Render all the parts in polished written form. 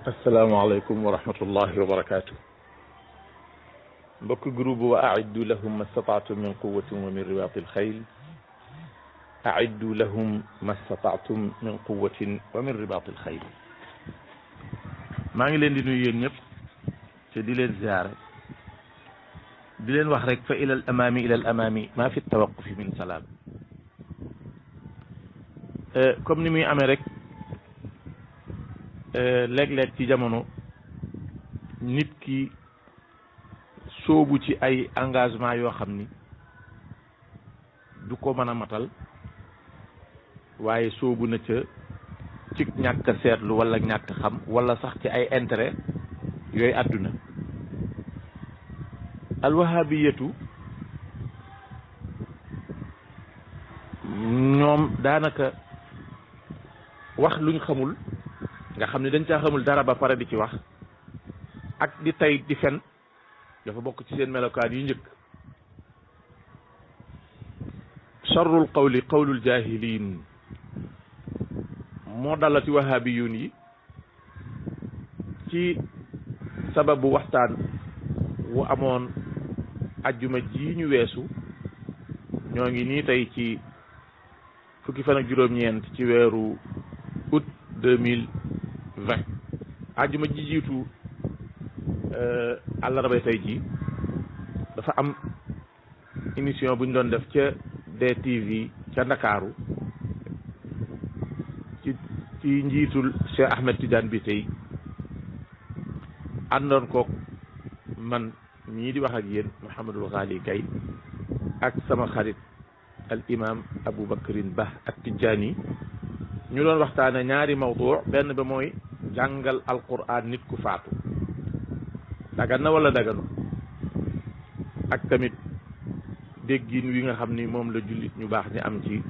asalaamaaleykum wa rahmatullahi wa barakaatu. mbokk groupe wa aiddu lahum ma stataatum min quwatin wa min ribaati alxayl aiddu lahum ma stataatum min quwatin wa min ribaati alxayl. maa ngi leen di nuyu yéen ñëpp te di leen ziare di leen wax rek fa ila al amaami maa fi tawaqufi min salaam. comme ni muy amee rek léeg-léeg ci jamono nit ki soobu ci ay engagement yoo xam ni du ko mën a matal waaye soobu na ca ci ñàkk seetlu wala ñàkk xam wala sax ci ay intérêt yooyu àdduna. alwahabiyatu ñoom daanaka wax luñ xamul nga xam ne dañ caa xamul dara ba pare di ci wax ak di tay di fen dafa bokk ci seen melokaan yu njëkk. charrul qawli qawlul jahilin moo dalati wahabiyun yi ci sababu waxtaan wu amoon ajjuma ji ñu weesu. ñoo ngi nii tey ci fukki fan ak juróom-ñeent ci weeru août 2020 ajjuma ji jiitu àllarba tey ji dafa am émission bu ñu doon def ca DTV ca Ndakaaru ci njiitul Cheikh Ahmed Tidiane bi tey àndoon koog man ñii di wax ak yéen Mouhamadul Ghali Gaye ak sama xarit al imam Aboubacrin Ba ak Tidjani ñu doon waxtaane ñaari mawdu benn ba mooy jàngal alquran nit ku faatu dagan na wala daganu ak tamit déggin wi nga xam ni moom la jullit ñu baax ñi am ci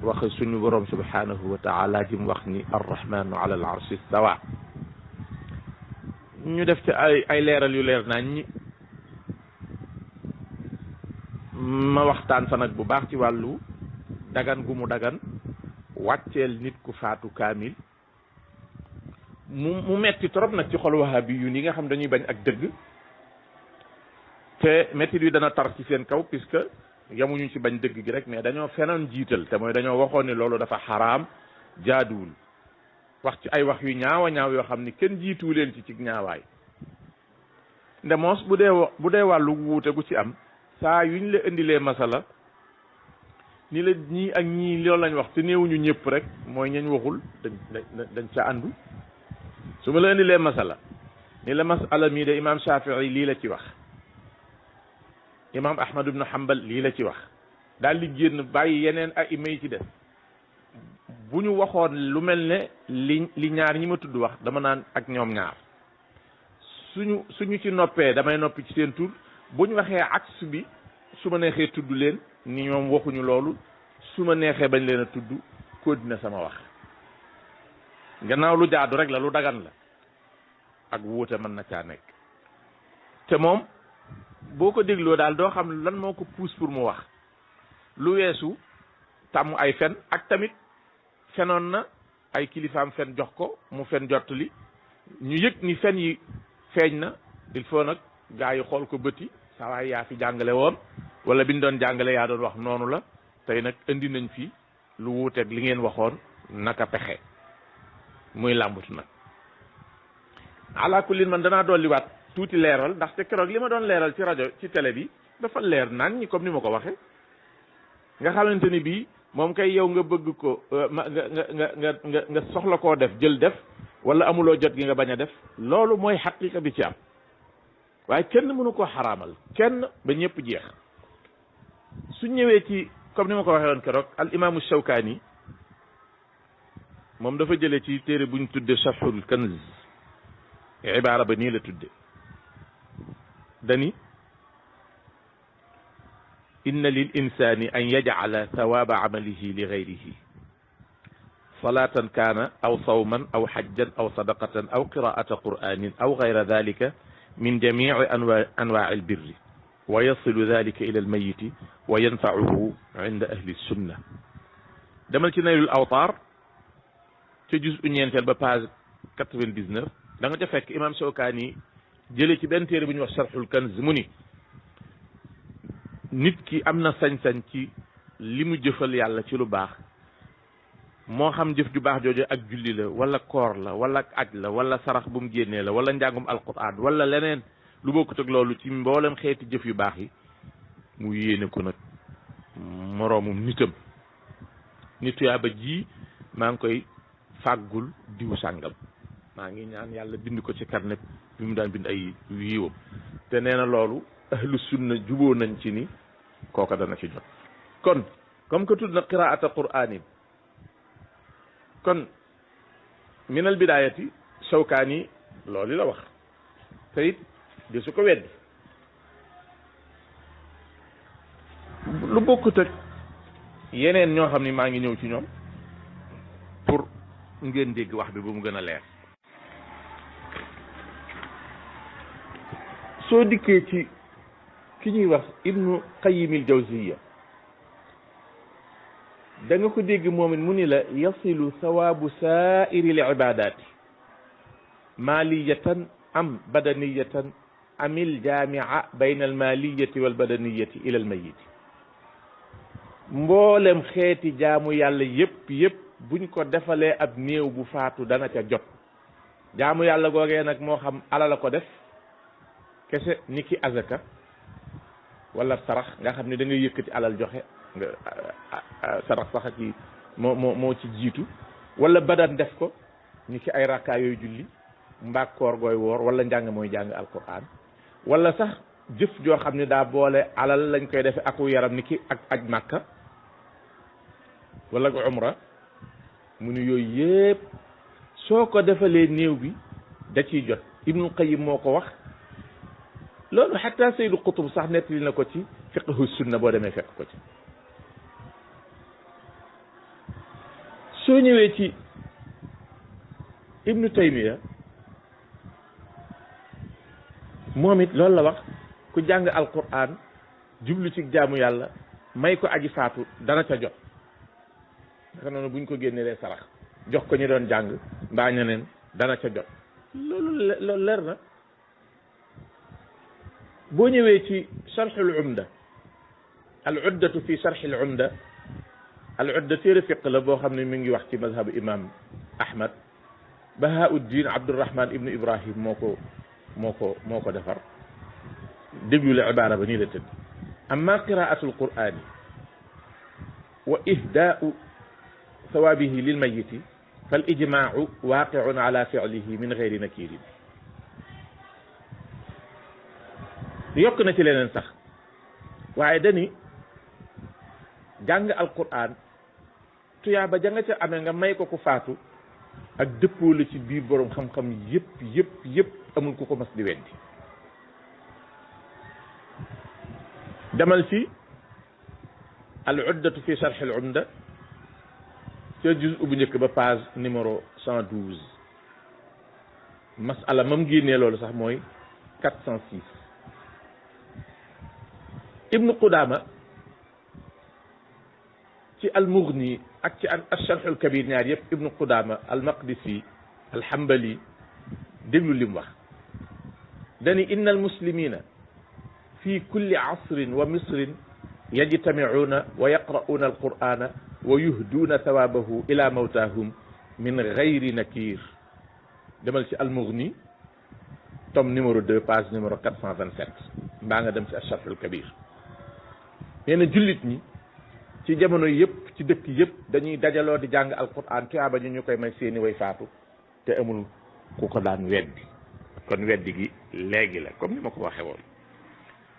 wax suñu borom subhanahu wa taala ji mu wax ni arrahmanu ala al arshi stawa. ñu def ci ay leeral yu leer nañ ñi ma waxtaan fa nag bu baax ci wàllu dagan gu mu dagan wàcceel nit ku faatu kaamil mu metti trop nag ci xol wahabi yu ni nga xam dañuy bañ ak dëgg te metti bi dana tar ci seen kaw puisque yamuñu ci bañ dëgg gi rek mais dañoo fenoon jiital te mooy dañoo waxoon ni loolu dafa xaraam jaaduwul wax ci ay wax yu ñaawa ñaaw yoo xam ni kenn jiituwu leen ci ñaawaay. nde moos bu dee wàllu wuute gu ci am saa yuñ la indilee masala ni la ñii ak ñii loolu lañ wax te néewuñu ñëpp rek mooy ñañ waxul dañ ca àndu. su ma la indilee masala ni la masala mii de imam Shafii lii la ci wax imam Ahmad ibnu Hanbal lii la ci wax daal di génn bàyyi yeneen ay ima yi ci def bu ñu waxoon lu mel ne li ñaar ñi ma tudd wax dama naan ak ñoom ñaar suñu ci noppee damay noppi ci seen tur bu ñu waxee aks bi su ma neexee tudd leen ni ñoom waxuñu loolu su ma neexee bañ leen a tudd continuer sama wax gannaaw lu jaadu rek la lu dagan la ak wuute mën na caa nekk. te moom boo ko dégloo daal doo xam lan moo ko pousse pour mu wax lu weesu tàmm ay fen ak tamit fenoon na ay kilifaam fen jox ko mu fen jottali ñu yëg ni fen yi feeñ na il faut nag gaa yi xool ko bëti saa waay yaa fi jàngale woon wala biñ doon jàngale yaa doon wax noonu la tey nag indi nañ fi lu wuuteeg li ngeen waxoon naka pexe muy làmbatu nag. ala kulli man danaa dolliwaat tuuti leeral ndaxte keroog li ma doon leeral ci rajo ci télé bi dafa leer naan ñi comme ni ma ko waxee nga xamante ni bii moom kay yow nga bëgg ko nga soxla koo def jël def wala amuloo jot gi nga bañ a def loolu mooy xaqiqa bi ci am waaye kenn mënu koo xaraamal kenn ba ñëpp jeex. su ñëwee ci comme ni ma ko waxee woon keroog al imaamu Shawkaani moom dafa jëlee ci téere buñ tudde Safhul Kanz ibaara ba nii la tudde dani inna lil insani an yajcala sawaaba camalihi li gayrihi salatan kaana aw sawman aw xajjan aw sadaqatan aw qiraata qur'anin aw gayra dalika min jamici anwaaci albirri wa yasilu dalika ila almayiti wa yanfacuhu inda ahli sunna demal ci naylul awtaar ca juz u ñeenteel ba page 99 da nga ca fekk imam Shawkaani jële ci benn téere bu ñuy wax Sharhul Kanz mu ni nit ki am na sañ-sañ ci li mu jëfal yàlla ci lu baax moo xam jëf ju baax jooju ak julli la wala koor la wala ak aj la wala sarax bu mu génnee la wala njàngum alquran wala leneen lu bokkut ak loolu ci mboolem xeeti jëf yu baax yi mu yéene ko nag moroomum nitam ni tuyaaba ji maa ngi koy fàggul diw sàngam maa ngi ñaan yàlla bind ko ci carnet bi mu daan bind ay yiwam te nee na loolu ahlu sunna juboo nañ ci ni kooka dana ci jot kon comme que tudd na qiraata qur'aan kon min al bidayati Shawkaani loolu la wax te it di su ko weddi lu bokkut ak yeneen ñoo xam ni maa ngi ñëw ci ñoom pour ngeen dégg wax bi ba mu gën a leer soo dikkee ci ki ñuy wax Ibnu Qayyim al Jawziyya da nga ko dégg moom it mu ni la yasilu sawaabu saairi l ibadaati maaliyatan am badaniyatan amil jaamia bayna al maaliyati wal badaniyati ila al mayiti mboolem xeeti jaamu yàlla yëpp buñ ko defalee ab néew bu faatu dana ca jot jaamu yàlla googee nag moo xam alal ko def kese ni ki azaka wala sarax nga xam ne da ngay yëkkati alal joxe nga sarax sax ci moo ci jiitu wala badan def ko ni ki ay rakkaa yooyu julli mbaa koor gooy woor wala njàng mooy jàng alquran wala sax jëf joo xam ne daa boole alal lañ koy defe aku yaram ni ki ak aj màkka wala ak umra mu ni yooyu yëpp soo ko defalee néew bi da ciy jot Ibnu Qayyim moo ko wax loolu xataa Saydu Qutb sax nettali na ko ci fiqhu sunna boo demee fekk ko ci soo ñëwee ci Ibnu Taymiya moom it loolu la wax ku jàng alquran jublu ci jaamu yàlla may ko aji faatu dana ca jot naka noonu buñ ko génnee sarax jox ko ñu doon jàng mbaa ñeneen dana ca jot loolu leer na boo ñëwee ci sharhul umda al uddatu fi sharhil umda al udda téere fiq la boo xam ne mi ngi wax ci mazhabu imam Ahmad Bahauddin Abdurrahman ibnu Ibrahim moo ko defar déglu la ibaara ba nii la tëdd amma qiraatul qur'ani wa ihdaau sawaabihi lil mayiti fal ijmaau waaqiun ala fi'lihi min gayri nakirin yokk na ci leneen sax waaye dani jàng alquran tuyaaba ja nga ca amee nga may ko ku faatu ak dëppoo la ci biir borom xam-xam yëpp amul ku ko mas di weddi demal ci al uddatu fi sharh al umda ca juz bu njëkk ba page numéro 112 masala mam génnee loolu sax mooy 406 ibnu Qudaama ci al Mughni ak ci al sharh al kabir ñaar yëpp ibnu Qudaama al Maqdisi al Hanbali déglu li mu wax dani inna al muslimina fi kulli asrin wa misrin yajtamicuuna wa yaqra'uuna alqur'ana wa yuhduuna thawaabahu ila mawtaahum min gayri nakir demal ci al-Mughni tome numéro 2 page numéro 427 mbaa nga dem ci al-Sharh al-Kabir nee na jullit ñi ci jamono yëpp ci dëkk yëpp dañuy dajaloo di jàng alqur'an tuyaaba ñu koy may seeni way faatu te amul ku ko daan weddi kon weddi gi léegi la comme ni ma ko waxee woon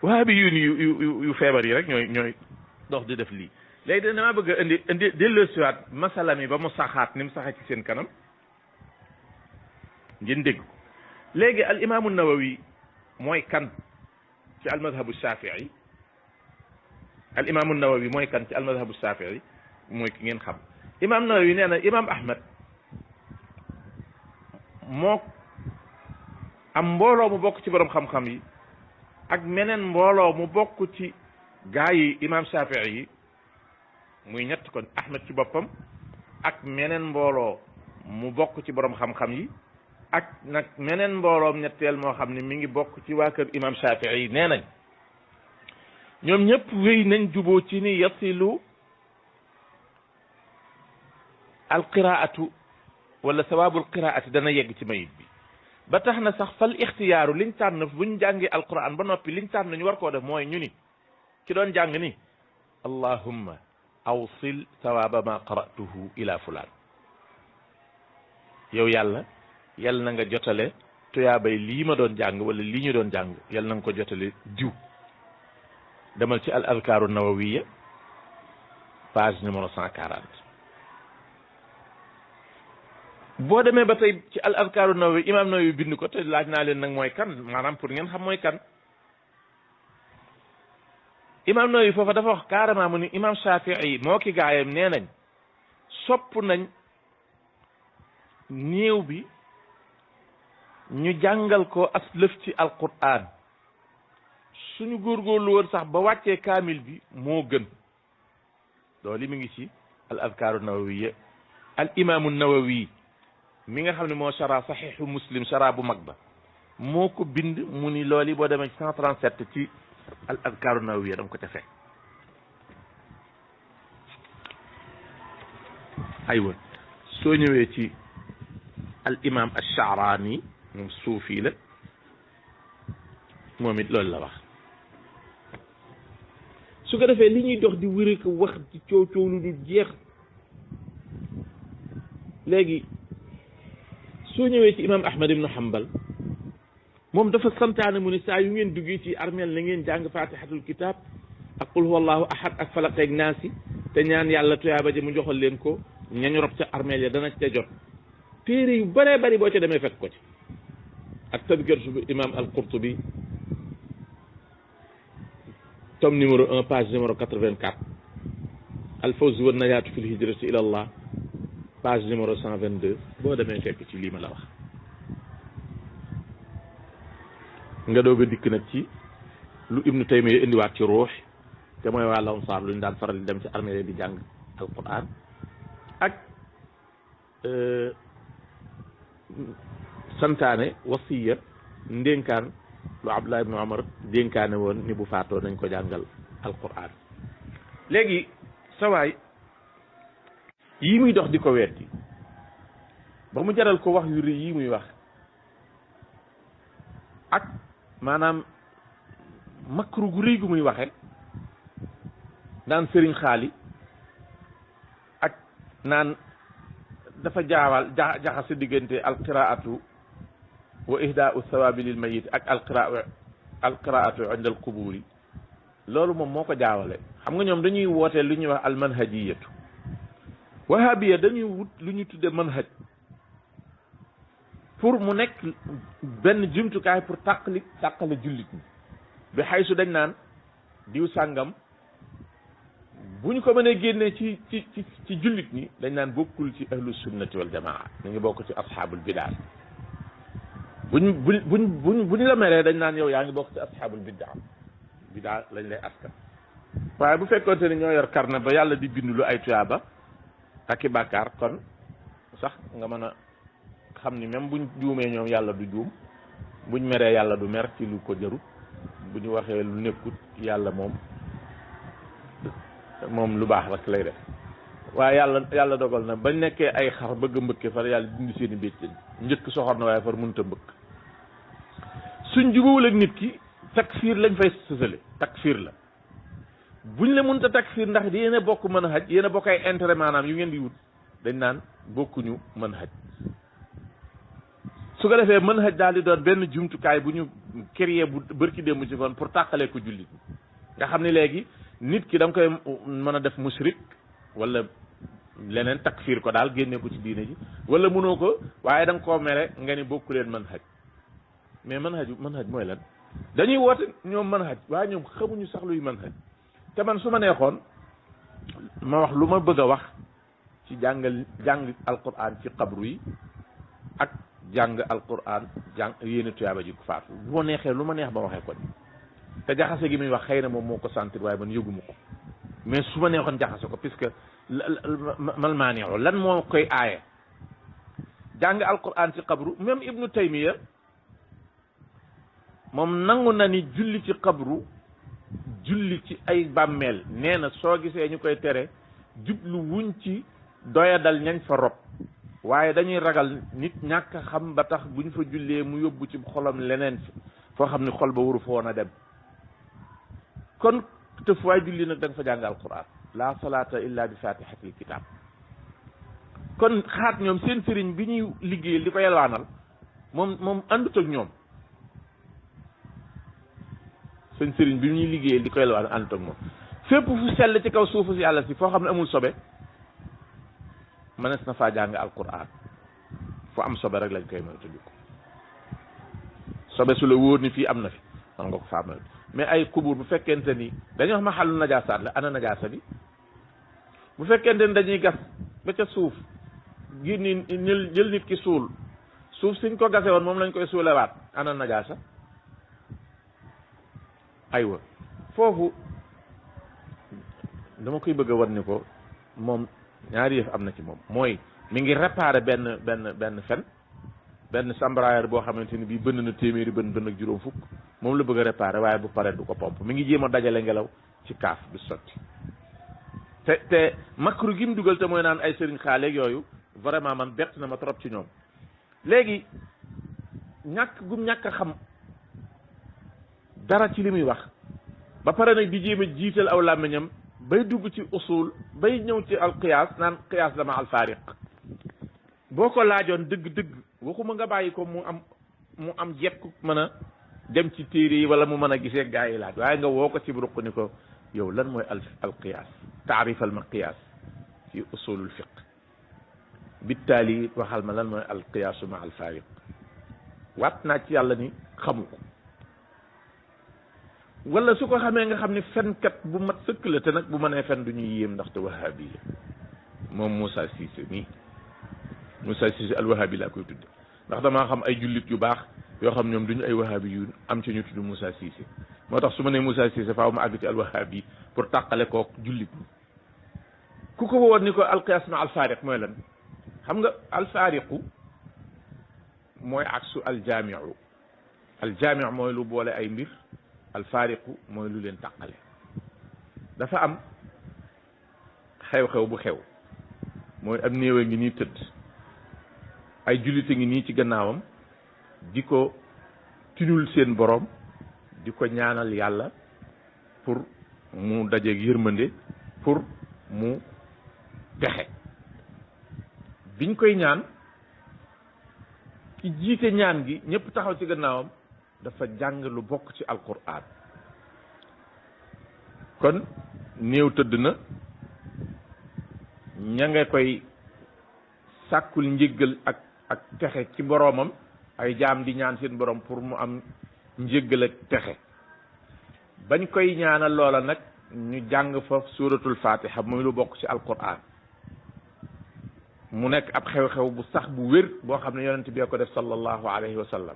waa bi yu feebar yi rek ñooy dox di def lii léegi damaa bëgg a indi delloosiwaat masala mi ba mu saxaat ni mu saxee ci seen kanam ngeen dégg ko léegi al imaamu Nawawi mooy kan ci al madhabu shafii al imaamu Nawawi mooy kan ci al madhabu shafii mooy ki ngeen xam imaam Nawawi nee na imaam Ahmad moo am mbooloo mu bokk ci borom xam-xam yi ak meneen mbooloo mu bokk ci gaa yi imaam Shafii yi muy ñett kon Ahmad ci boppam ak meneen mbooloo mu bokk ci borom xam-xam yi ak nag meneen mbooloom ñetteel moo xam ne mi ngi bokk ci waa kër imam Shafii nee nañ ñoom ñëpp wéy nañ juboo ci ni yasilu alqiraatu wala sawaabul qiraati dana yegg ci mayit bi ba tax na sax fal ixtiyaaru liñ tànn buñ jàngee alquran ba noppi liñ tànn ñu war koo def mooy ñu ni ki doon jàng ni allahumma awsil sawaaba ma qara'tuhu ila fulaan yow yàlla na nga jotale tuyaabay lii ma doon jàng wala lii ñu doon jàng yàlla na nga ko jotale diw demal ci al azkaaru nawawiya page numéro 140 boo demee ba tey ci al azkaaru nawawi imam nawawi bind ko te laaj naa leen nag mooy kan maanaam pour ngeen xam mooy kan imam nawawi foofa dafa wax carrément mu ni imam Shafii moo ki gaayam nee nañ sopp nañ néew bi ñu jàngal ko as lëf ci alquran suñu góorgóorlu woon sax ba wàccee kaamil bi moo gën loolu mi ngi ci al azkaaru nawawiya al imaamu nawawi mi nga xam ne moo chara saxiixu muslim chara bu mag ba moo ko bind mu ni loolu boo demee ci 137 ci al azkaaru nawawiya danga ko ca fekk aywa soo ñëwee ci al imam ash-Sha'rani moom suufi la moom it loolu la wax su ko defee li ñuy dox di wëri ko wax ci coow coow lu du jeex léegi soo ñëwee ci imam Ahmad ibn Hanbal moom dafa santaane mu ni saa yu ngeen duggee ci armeel na ngeen jàng fatihatul kitab ak qul huwallahu ahad ak falaqeeg naasi te ñaan yàlla tuyaaba ji mu joxal leen ko ñañ rob ca armeel ya dana ca jot téere yu bëree bëri boo ca demee fekk ko ci ak tadkiratu bu imam al-Qurtubi tome numéro 1 page numéro 84 al-fawz wa najaatu fil hijrati ila allah page numéro 122 boo demee fekk ci lii ma la wax nga doog a dikk nag ci lu ibnu Taymiya indiwaat ci ruux te mooy waa Ansaar lu ñu daan faral di dem ci armée di jàng alquran ak santaane wasiya ndénkaan lu Abdullah ibnu Umar dénkaane woon ni bu faatoo nañ ko jàngal alquran léegi sawaay yii muy dox di ko weddi ba mu jaral ko wax yu rëy yii muy wax ak maanaam makru gu rëy gu muy waxe naan sëriñ xaali ak naan dafa jaawal jaxase diggante alqiraatu wa ihdaau thawaabi lil mayit ak alqiraatu inda al quburi loolu moom moo ko jaawale xam nga ñoom dañuy wootee lu ñuy wax al manhajiyatu wahabiya dañuy wut lu ñuy tudde manhaj pour mu nekk benn jumtukaay pour tàqale jullit ñi bi xay su dañ naan diw sàngam bu ñu ko mënee génnee ci jullit ñi dañ naan bokkul ci ahlu sunnati wal jamaa ñu ngi bokk ci asxaabul bidaa buñ la meree dañ naan yow yaa ngi bokk ci asxaabul bidaa lañ lay askan waaye bu fekkoonte ni ñoo yor karne ba yàlla di bind lu ay tuyaaba ak i bàkkaar kon sax nga mën a xam ni même buñ juumee ñoom yàlla du juum buñ meree yàlla du mer ci lu ko jarut bu ñu waxee lu nekkut yàlla moom lu baax rek lay def waaye yàlla dogal na bañ nekkee ay xar bëgg a mbëkke far yàlla dindi seeni béjjën njëkk soxor na waaye far mënut a mbëkk suñ jubawul ak nit ki takfiir lañ fay sësale takfiir la buñ la mënut a takfiir ndax yéen a bokk mën a xaj yéen a bokk ay intérêt maanaam yu ngeen di wut dañ naan bokkuñu mën a xaj su ko defee mën xaj daal di doon benn jumtukaay bu ñu créé bu bërki démb ci kon pour tàqalee ko jullit nga xam ne léegi nit ki da nga koy mën a def mushrik wala leneen takfiir ko daal génne ko ci diine ji wala mënoo ko waaye da nga koo mere nga ni bokku leen mën xaj mais mën xaj mooy lan dañuy woote ñoom mën xaj waaye ñoom xamuñu sax luy mën xaj te man su ma neexoon ma wax lu ma bëgg a wax ci jàng alquran ci xabru yi ak jàng alquran yéene tuyaaba ji ko faatu bu ma neexee lu ma neex ba waxee ko te jaxase gi muy wax xëy na moom moo ko sentir waaye man yëguma ko mais su ma neexoon jaxase ko puisque mal maa neexoo lan moo koy aaye jàng alquran ci xabru. même Ibnu Taymiya moom nangu na ni julli ci xabru julli ci ay bàmmeel nee na soo gisee ñu koy tere jublu wuñ ci doyadal ñañ fa rob waaye dañuy ragal nit ñàkk xam ba tax buñ fa jullee mu yóbbu ci xolam leneen foo xam ni xol ba waru fa woon a dem kon te fu waay julli nag da nga fa jàng alquran la salaata illa bi fatihatil kitab kon xaat ñoom seen sëriñ bi ñuy liggéeyal di ko yelwaanal moom àndut ak ñoom seen sëriñ bi ñuy liggéeyal di ko yelwaanal àndut ak moom fépp fu sell ci kaw suufu si yàlla si foo xam ne amul sobe mënees na faa jàng alquran fu am sobe rek lañ koy moytandiku sobe su la wóor ni fii am na fi man nga ko faa moytu mais ay kubur bu fekkente ni dañuy wax ma xalu najaasaat la ana najaasa bi bu fekkente ni dañuy gas ba ca suuf génni jël nit ki suul suuf siñ ko gase woon moom lañ koy suulewaat ana najaasa aywa foofu dama koy bëgg a war ni ko moom ñaari yëf am na ci moom mooy mi ngi réparé benn fen benn sambrailleur boo xamante ni bii bënn na téeméeri bën ak juróom fukk moom la bëgg a réparé waaye bu paree du ko pompe mi ngi jéem a dajale ngelaw ci kaaf du sotti te makru gi mu dugal te mooy naan ay sëriñ xaaleeg yooyu vraiment man bett na ma trop ci ñoom léegi ñàkk a xam dara ci li muy wax ba pare nag di jéem a jiital aw làmmiñam bay dugg ci usul bay ñëw ci al qiyaas naan qiyaas dama al faariq boo ko laajoon dëgg-dëgg waxuma nga bàyyi ko mu am jekku mën a dem ci téere yi wala mu mën a gisee gaa yi laaj waaye nga woo ko ci ruq ni ko yow lan mooy al qiyaas taarif al maqiyaas fi usulul fiq bittaali waxal ma lan mooy al qiyaasu ma al faariq waat naa ci yàlla ni xamu ko wala su ko xamee nga xam ni fenkat bu mat sëkk la te nag bu mënee fen du ñuy yéem ndaxte wahabi la moom Moussa Cissé mii Moussa Cissé al wahabi laa koy tudde ndax damaa xam ay jullit yu baax yoo xam ñoom duñu ay wahabi yu am ci ñu tudd Moussa Cissé moo tax su ma nee Moussa Cissé faaw ma àgg ci al wahabi pour tàqale kook jullit ñi ku ko woon ni ko al qiyaas ma al faariq mooy lan xam nga al faariqu mooy aksu al jaamiu mooy lu boole ay mbir al faariqu mooy lu leen tàqale dafa am xew-xew bu xew mooy am néew a ngi nii tëdd ay jullit a ngi nii ci gannaawam di ko tinul seen borom di ko ñaanal yàlla pour mu dajeeg yërmande pour mu texe biñ koy ñaan ki jiite ñaan gi ñëpp taxaw ci gannaawam dafa jàng lu bokk ci alquran kon néew tëdd na ña nga koy sàkkul njéggal ak texe ci boroomam ay jaam di ñaan seen borom pour mu am njéggal ak texe bañ koy ñaanal loola nag ñu jàng fa suratul fatiha muy lu bokk ci alquran mu nekk ab xew-xew bu sax bu wér boo xam ne yonent bi ko def sallallahu alayhi wa sallam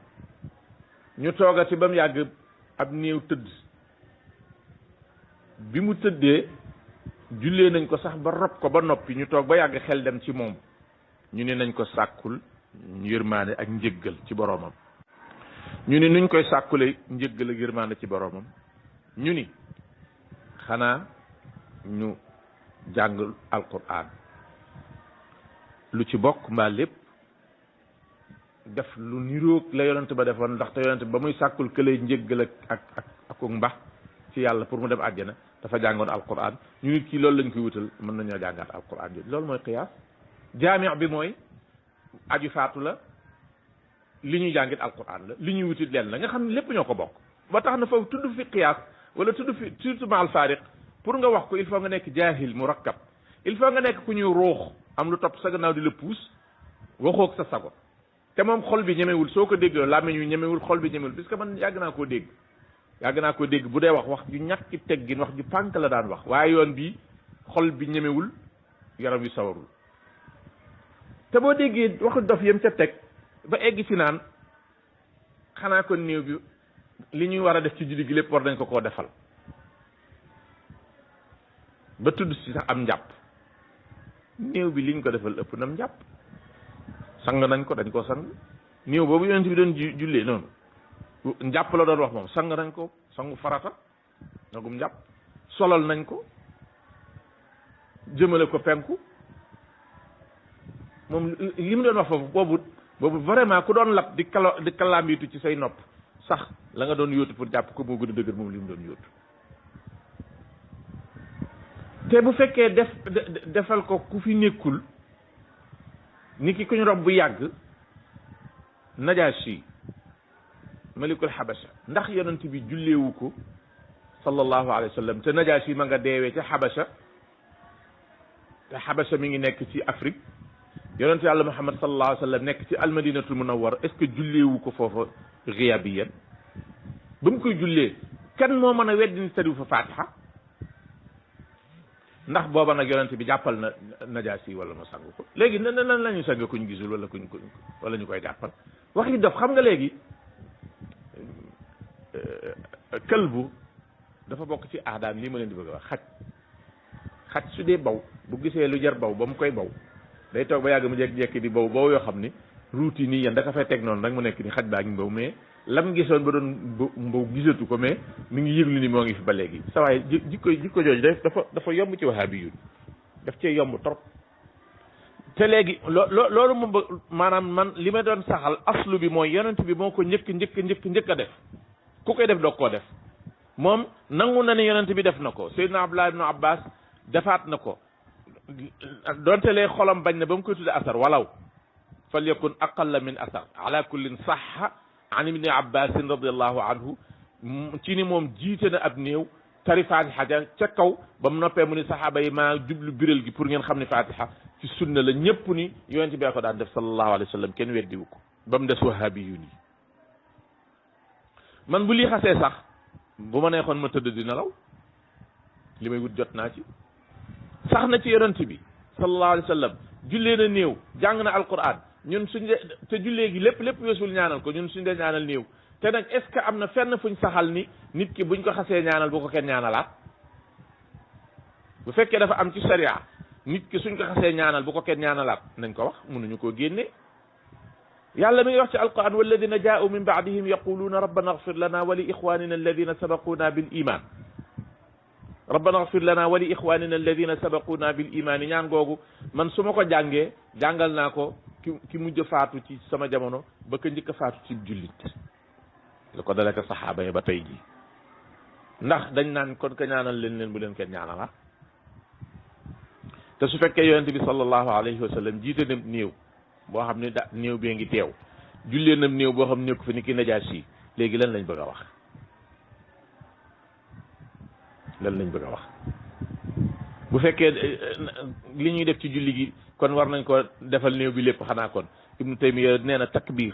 ñu toogati ba mu yàgg ab néew tëdd bi mu tëddee jullee nañ ko sax ba rob ko ba noppi ñu toog ba yàgg xel dem ci moom ñu ne nañ ko sàkkul yërmaande ak njëggal ci boroomam ñu ni nuñ koy sàkkule njëggal ak yërmaande ci boroomam ñu ni xanaa ñu jàng alquran lu ci bokk mbaa lépp def lu niroog la yonent ba defoon ndaxte yonent ba muy sàkkul këlay njëggal ak mbax ci yàlla pour mu dem àjjana dafa jàngoon alquran ñu nit kii loolu lañ koy wutal mën nañoo jàngaat alquran jooju loolu mooy qiyaas jaami' bi mooy aju faatu la li ñuy jàngit alquran la li ñuy wutit leen la nga xam ne lépp ñoo ko bokk ba tax na foofu tudd fi qiyaas wala tudd fi surtout ma al faariq pour nga wax ko il faut nga nekk jaahil murakkab il faut nga nekk ku ñuy ruux am lu topp sa gannaaw di la puus waxoog sa sago te moom xol bi ñemewul soo ko déggoo làmmiñ wi ñemewul xol bi ñemewul parce que man yàgg naa koo dégg bu dee wax ju ñàkki teggin wax ju pànk la daan wax waaye yoon bi xol bi ñemewul yaram wi sawarul te boo déggee waxu dof yam ca teg ba egg ci naan xanaa kon néew bi li ñuy war a def ci julli gi lépp war nañ ko koo defal ba tudd ci sax am njàpp néew bi liñ ko defal ëpp nam njàpp sang nañ ko dañ koo sang néew boobu yonent bi doon jullee noonu njàpp la doon wax moom sang nañ ko sangu farata nagum njàpp solal nañ ko jëmale ko penku moom li mu doon wax foofu boobu vraiment ku doon lab di kalambitu ci say nopp sax la nga doon yóotu pour jàpp ko moo gën a dëgër moom li mu doon yóotu te bu fekkee defal ko ku fi nekkul ni ki ku ñu rob bu yàgg Najaasi malikul Habasha ndax yonent bi julleewu ko sallallahu alayhi wa sallam te Najaasi ma nga deewee ca Habasha te Habasha mi ngi nekk ci Afrique yonent yàlla Muhammad sallallahu alayhi wa sallam nekk ci almadinatul munawwar est-ce que julleewu ko foofa ghiyaabiyan ba mu koy jullee kan moo mën a weddi ni tariwu fa Fatiha ndax booba nag yonent bi jàppal na Najaasi wala ma sang ko léegi nan la ñu sang kuñ gisul wala ñu koy jàppal wax yi dof xam nga léegi këlbu dafa bokk ci aadaam lii ma leen di bëgg a wax xaj su dee baw bu gisee lu jar baw ba mu koy baw day toog ba yàgg mu jekki-jekki di baw yoo xam ni routine yi yan da ka fay teg noonu rek mu nekk ni xaj baa ngi mbaw mais lam gisoon ba doon mbaw gisatu ko mais mi ngi yëglu ni moo ngi fi ba léegi sa waay jikko jooju dafa yomb ci wahaabi yu daf cee yomb trop te léegi loolu moom maanaam man li ma doon saxal aslu bi mooy yonent bi moo ko njëkk a def ku koy def doog koo def moom nangu na ne yonent bi def na ko Seydina Abdullah ibnu Abbas defaat na ko donte lee xolam bañ na ba mu koy tudde asar walaw fal yakun aqalla min asar ala kullin sahha an ibni abbasin radiallahu anhu ci ni moom jiite na ab néew tari fatiha ca kaw ba mu noppee mu ni sahaaba yi maa jublu biral gi pour ngeen xam ne fatiha ci sunna la ñëpp ni yonent bi ko daan def sallallahu alayhi wa sallam kenn weddiwu ko ba mu des wahabi yu nii man bu lii xasee sax bu ma neexoon ma tëdd di nelaw li may wut jot naa ci sax na ci yonent bi sallallahu alayhi wa sallam jullee na néew jàng na alquran ñun suñ te jullee gi lépp weesul ñaanal ko ñun suñ dee ñaanal néew te nag est ce que am na fenn fuñ saxal ni nit ki buñ ko xasee ñaanal bu ko kenn ñaanalaat bu fekkee dafa am ci sharia nit ki suñ ko xasee ñaanal bu ko kenn ñaanalaat nañ ko wax mënuñu koo génne yàlla mi ngi wax ci alquran walladina jaa'u min ba'dihim yaquluuna rabbana ighfir lana wa li ixwanina alladina sabaquna bil iman rabbana ighfir lana wa li ixwanina alladina sabaquna bil iman ñaan googu man su ma ko jàngee jàngal naa ko ki mujj faatu ci sama jamono ba ka njëkk a faatu ci jullit la ko daleka saxaaba yi ba tey ji ndax dañ naan kon ka ñaanal leen bu leen kenn ñaanala te su fekkee yonente bi sallallahu alayhi wa sallam jiite na néew boo xam ne néew bee ngi teew jullee na néew boo xam ne nekku fi ni ki Najaasi léegi lan lañ bëgg a wax bu fekkee li ñuy def ci julli gi kon war nañ ko defal néew bi lépp xanaa kon Ibnu Taymiya nee na takbir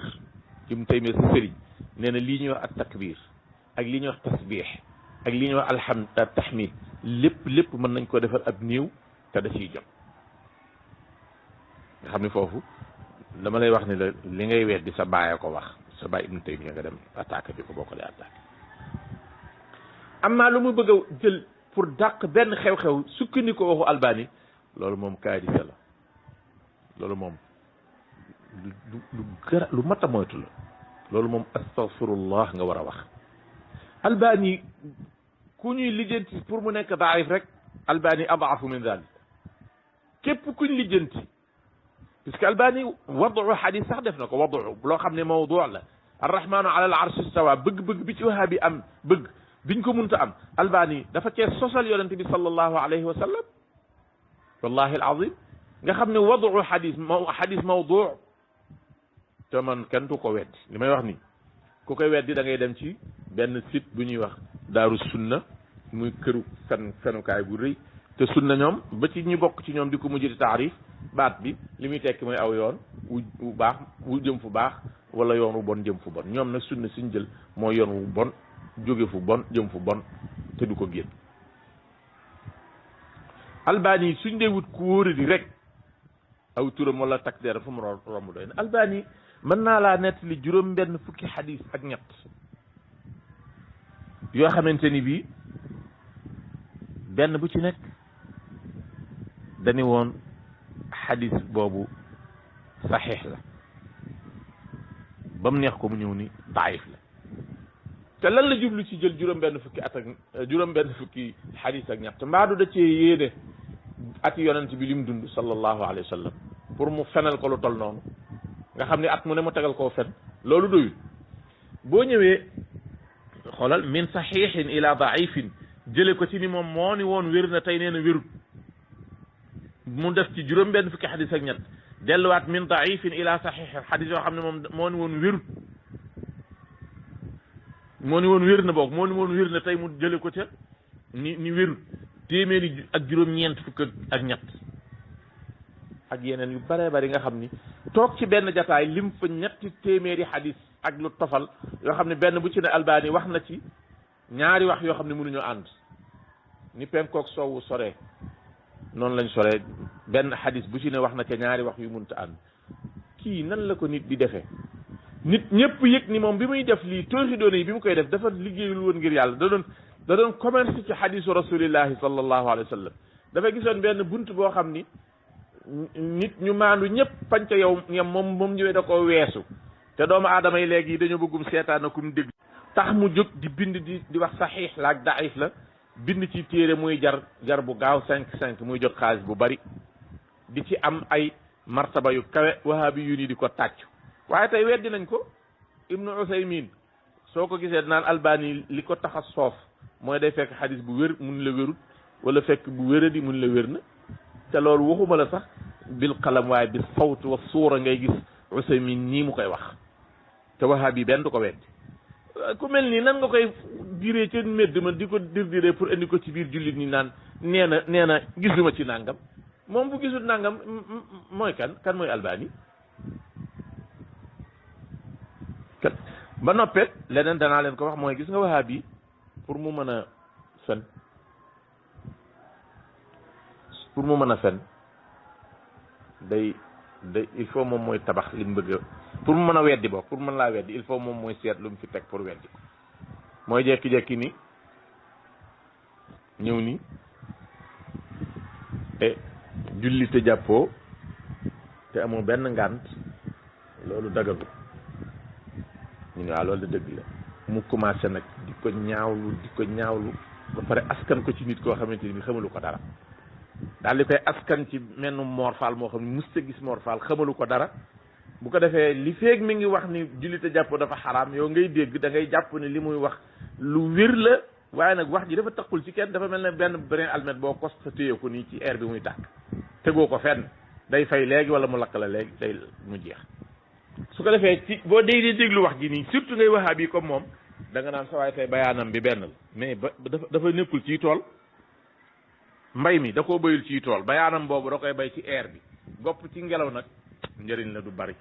Ibnu Taymiya sa sëriñ nee na lii ñuy wax ak takbir ak lii ñuy wax tasbih ak lii ñuy wax tahmid lépp mën nañ ko defal ab néew te da ciy jot nga xam ne foofu dama lay wax ni la li ngay weddi sa baay ko wax sa baay Ibnu Taymiya nga dem attaqué bi ko boo ko dee attaqué am naa lu mu bëgg a jël pour dàq benn xew-xew sukkandiku waxu Albani loolu moom kaadisa la loolu moom lu mat a moytu la loolu moom astaghfirullah nga war a wax Albani ku ñuy lijjanti pour mu nekk daif rek Albani adaafu min dalik képp kuñ lijjanti puisque Albani wadu xadis sax def na ko wadu loo xam ne mawdu la arrahmanu ala al arshi istawa bëgg bi ci wahabi am bëgg biñ ko munta am Albani dafa cee sosal yonente bi sallallahu alayhi wa sallam wallahi alazim nga xam ne wadu xadis mawdu te man kenn du ko weddi li may wax ni ku koy weddi da ngay dem ci benn site bu ñuy wax daaru sunna muy këru fenukaay bu rëy te sunna ñoom ba ci ñu bokk ci ñoom di ko mujj di taarif baat bi li muy tekki mooy aw yoon wu baax wu jëm fu baax wala yoon wu bon jëm fu bon ñoom nag sunna suñ jël mooy yoon wu bon jóge fu bon jëm fu bon te du ko génn Albani suñ dee wut ku wóori di rek aw turam wala takk der fu mu romb doy na Albani mën naa laa nettali juróom benn fukki xadis ak ñett yoo xamante ni bii benn bu ci nekk dañu woon xadis boobu saxiix la ba mu neex ko mu ñëw ni daif la te lan la jublu ci jël juróom-benn fukki at ak juróom-benn fukki xadis ak ñett mbaadu da cee yéene ati yonent bi li mu dund sallallahu alayhi wa sallam pour mu fenal ko lu tol noonu nga xam ne at mu ne mu tegal koo fen loolu doyul boo ñëwee xoolal min saxiixin ila daifin jële ko ci ni moom moo ni woon wér na tey nee na wérut mu def ci juróom-benn fukki xadis ak ñett delluwaat min daifin ila saxiixin xadis yoo xam ne moom moo ni woon wérut moo ni woon wér na boog moo ni woon wér na tey mu jële ko ca ni wérut téeméeri ak juróom-ñeent fukk ak ñett ak yeneen yu bare bari nga xam ni toog ci benn jataay lim fa ñetti téeméeri xadis ak lu tofal yoo xam ne benn bu ci ne Albani wax na ci ñaari wax yoo xam ne mënuñoo ànd ni penkook soowu soree noonu lañ soree benn xadis bu ci ne wax na ca ñaari wax yu mënta ànd kii nan la ko nit di defee nit ñëpp yëg ni moom bi muy def lii tooxi doone yi bi mu koy def dafa liggéeyul woon ngir yàlla da doon commerce ci xadisu rasulillahi sallallahu alayhi wa sallam dafa gisoon benn bunt boo xam ni nit ñu maandu ñëpp pañ ca yow yam moom ñëwee da ko weesu te doomu aadama yi léegi dañoo bëggum seetaan akum dégg tax mu jóg di bind di wax saxiix la ak daif la bind ci téere muy jar bu gaaw 5 muy jot xaalis bu bari di ci am ay martaba yu kawe wahabi yu ni di ko tàccu waaye tey weddi nañ ko ibnu Usaymin soo ko gisee naan Albani li ko tax a soof mooy day fekk xadis bu wér mun la wérut wala fekk bu wéradi mun la wér na te loolu waxuma la sax bil qalam waaye bil sawt wa suura ngay gis Usaymin nii mu koy wax te wahabi benn du ko weddi ku mel nii nan nga koy diree ca medd ma di ko diree pour indi ko ci biir jullit ñi naan nee na gisuma ci nangam moom bu gisul nangam mooy kan mooy Albani kan ba noppet leneen danaa leen ko wax mooy gis nga wahabi pour mu mën a fen day il faut moom mooy tabax li mu bëgg pour mu mën a weddi bokk pour mën laa weddi il faut moom mooy seet lu mu fi teg pour weddi ko mooy jekki-jekki ni ñëw ni te julli te jàppoo te amoo benn ngànt loolu dagagu ñu ne waaw loolu da dëgg la mu commencé nag di ko ñaawlu ba pare askan ko ci nit koo xamante ni xamalu ko dara daal di koy askan ci menn Mor Fall moo xam ne musta gis Mor Fall xamalu ko dara bu ko defee li feeg mi ngi wax ni julli te jàppoo dafa xaraam yow ngay dégg da ngay jàpp ne li muy wax lu wér la waaye nag wax ji dafa taqul ci kenn dafa mel ne benn brin almet boo kos sa téye ko nii ci air bi muy tàkk tegoo ko fenn day fay léegi wala mu lakk la léegi day mu jeex su ko defee ci boo dee déglu wax ji nii surtout ngay waxaa bi comme moom da nga naan sa waay tey bayaanam bi benn la mais dafa nekkul ciy tool mbay mi da koo bayul ciy tool bayaanam boobu da koy bay ci air bi gopp ci ngelaw nag njëriñ la du bari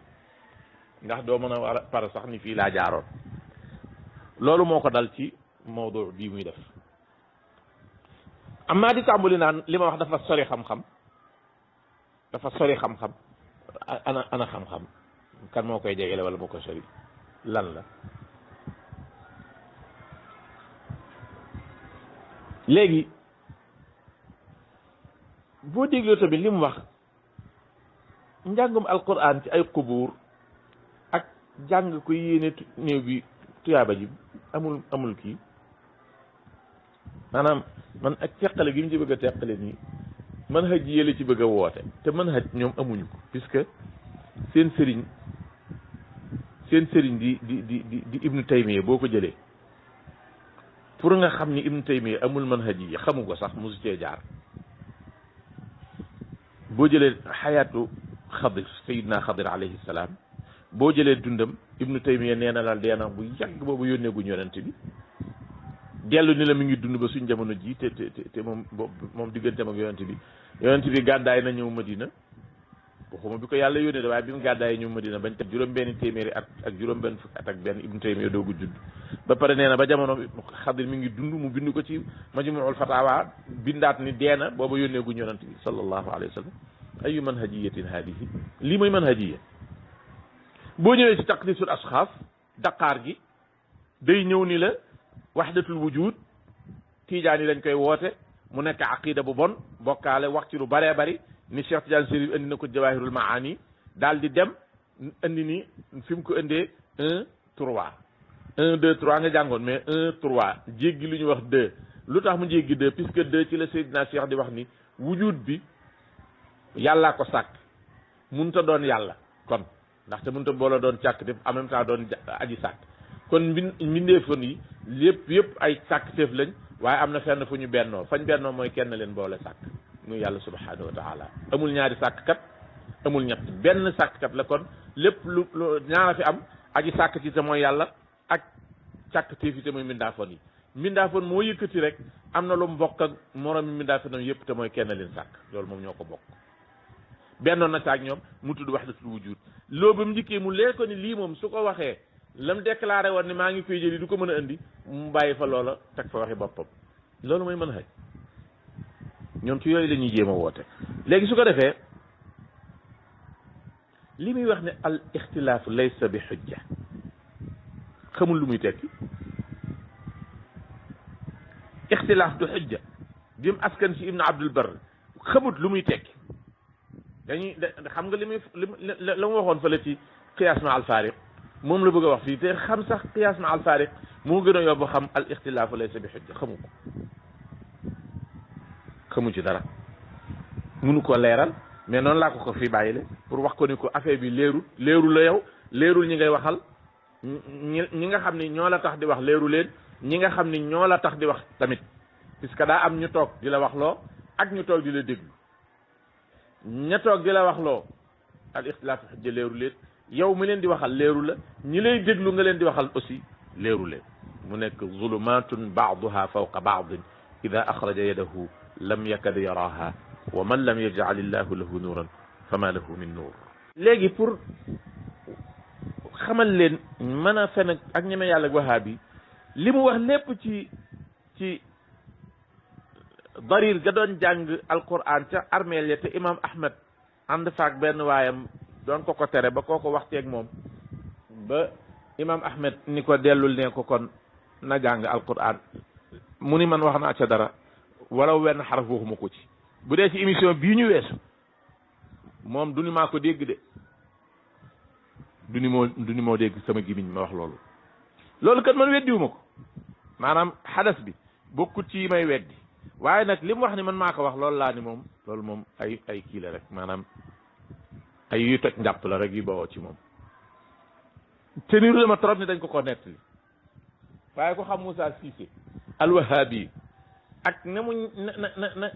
ndax doo mën a war a pare sax ni fii laa jaaroon loolu moo ko dal ci mawdu bii muy def amaa di tàmbali naan li ma wax dafa sori xam-xam ana xam-xam kan moo koy jegele wala moo koy sori lan la léegi boo dégloo tamit li mu wax njàngum alquran ci ay qubuur ak jàng ko yéene néew bi tuyaaba ji amul kii maanaam man ak teqale gi mu ci bëgg a teqale nii man haj yële ci bëgg a woote te man haj ñoom amuñu ko puisque seen sëriñ di ibnu taymiya boo ko jëlee pour nga xam ni ibnu taymiya amul man haj yi xamu ko sax mosu cee jaar boo jëlee xayaatu xadir sayidna xadir alayhi salaam boo jëlee dundam ibnu taymiya nee na la deena bu yàgg boobu yónnee guñ yonent bi dellu ni la mi ngi dund ba suñ jamono ji te moom digganteem ak yonent bi gàddaay na ñëw Madina waxuma bi ko yàlla yónnee da waaye bi mu gàddaay ñëw Madina bañ teg juróom-benni téeméeri at ak juróom-benn fukki at ak benn ibnu taymiya doogu judd ba pare nee na ba jamono xadir mi ngi dund mu bind ko ci majmuul fatawa bindaat ni deena booba yónnee guñ yonent bi sallallahu alayhi wa sallam ayu manhajiyatin haadihi lii mooy manhajiya boo ñëwee ci taqdisul asxaas daqaar gi day ñëw ni la wahdatul wujud tiijaan yi lañ koy woote mu nekk aqida bu bon bokkaale wax ci lu baree bari ni Cheikh Tidiane Chérif indi na ko jawahirul maani daal di dem indi ni fi mu ko indee 1 3 1 2 3 nga jàngoon mais 1 3 jéggi lu ñu wax 2 lu tax mu jéggi 2 puisque 2 ci la Seydina Cheikh di wax ni wujud bi yàllaa ko sàkk munta doon yàlla kon ndaxte munta boole doon càkk en même temps doon aji sàkk kon mbindeefoon yi yëpp ay sàkkteef lañ waaye am na fenn fu ñu bennoo fañ bennoo mooy kenn leen boole sàkk muy yàlla subhanahu wa taala amul ñaari sàkkkat amul ñett benn sàkkkat la kon lépp lu ñaara fi am aji sàkk ci te mooy yàlla ak càkkteef yi te mooy mbindaafoon yi mbindaafoon moo yëkkati rek am na lu mu bokk ak moroom mi mbindaafoonam yëpp te mooy kenn leen sàkk loolu moom ñoo ko bokk bennoon na saak ñoom mu tudd wahdatul wujud loo ba mu njëkkee mu leer ko ni lii moom su ko waxee lam déclaré woon ni maa ngi koy jëli du ko mën a indi mu bàyyi fa loola teg fa waxi boppam loolu mooy mën a xëy ñoom ci yooyu la ñuy jéem a woote léegi su ko defee li muy wax ne al ixtilaafu laysa bi xujja xamul lu muy tekki ixtilaaf du xujja dim askan ci ibnu abdul bar xamut lu muy tekki dañuy xam nga li muy la mu waxoon fële ci qiyaas ma al faariq moom la bëgg a wax fii te xam sax qiyaas ma al faariq moo gën a yóbbu xam al ixtilaafu laysa bi xujja xamu ko xamu ci dara munu ko leeral mais noonu laa ko fii bàyyile pour wax ko ni ko affaire bi leerul la yow leerul ñi ngay waxal ñi nga xam ni ñoo la tax di wax leeru leen ñi nga xam ni ñoo la tax di wax tamit puisque daa am ñu toog di la wax loo ak ñu toog di la déglu ña toog di la wax loo al ixtilaafu xujja leeru leen yow mi leen di waxal leeru la ñi lay déglu nga leen di waxal aussi leeru leen mu nekk zulumatun baaduha fawqa baadin ida axraja yadahu lam yakad yaraha wa man lam yaj'al illahu lahu nuuran fama lahu min nuur léegi pour xamal leen mën a fen ak ñeme yàlla ak wahaabi li mu wax lépp ci darir ga doon jàng alquran ca armeel ya te imam ahmed ànd faak benn waayam doon ko tere ba koo ko waxteeg moom ba imam ahmed ni ko dellul ne ko kon na jàng alquran mu ni man wax naa ca dara wala wenn xaraf waxuma ko ci bu dee ci émission bii ñu weesu moom du ni maa ko dégg de du ni moo dégg sama gimiñ ma wax loolu kat man weddiwuma ko maanaam xadas bi bokkut ci may weddi waaye nag li mu wax ni man maa ko wax loolu laa ni moom loolu moom ay kii la rek maanaam ay yu toj njàpp la rek yu bawoo ci moom te niru dama trop ni dañ ko nettali waaye ko xam Moussa Cissé al-Wahhabi ak na mu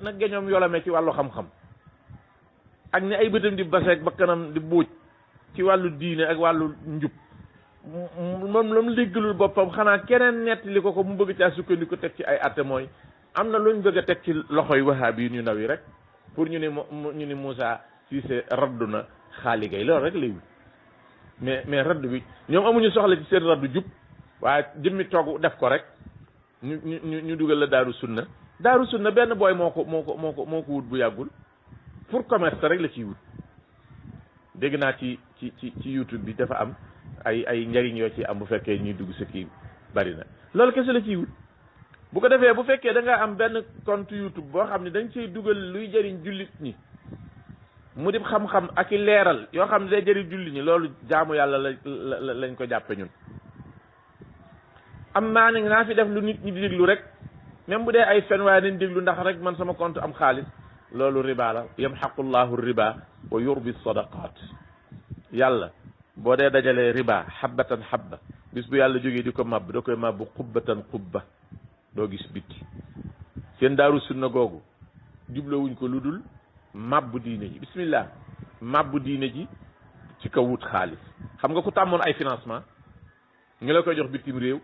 na geñoom yolame ci wàllu xam-xam ak ni ay bëtam di baseeg ba kanam di buuj ci wàllu diine ak wàllu njub moom la mu déggalul boppam xanaa keneen nettali ko mu bëgg caa sukkandiku teg ci ay atte mooy am na luñ bëgg a teg ci loxoy Wahhabi yi ñu ndaw yi rek pour ñu ni Moussa Cissé raddu na xaali gay loolu rek lay wut mais raddu bi ñoom amuñu soxla ci seen raddu jub waaye jëmmi toog def ko rek ñu dugal la daaru sunna benn booy moo ko wut bu yàggul pour commerce rek la ciy wut dégg naa ci YouTube bi dafa am ay njariñ yoo ci am bu fekkee ñuy dugg sa kii bari na loolu kese la ciy wut bu ko defee bu fekkee da nga am benn compte YouTube boo xam ne dañ ciy dugal luy jëriñ jullit ñi mu di xam-xam ak i leeral yoo xam ne day jëriñ jullit ñi loolu jaamu yàlla lañ ko jàppe ñun am naa ne naa fi def lu nit ñi di déglu rek même bu dee ay fen waaye nañ déglu ndax rek man sama compte am xaalis loolu riba la yamxaqu llahu riba wa yurbi sadaqat yàlla boo dee dajalee riba xabbatan xabba bis bu yàlla jógee di ko màbb da koy màbb xubbatan xubba doo gis bitti seen daaru sunna googu jublowuñ ko lu dul màbb diine ji bismillah màbb diine ji ci kaw wut xaalis xam nga ku tàmmoon ay financement ñu la koy jox bitim réew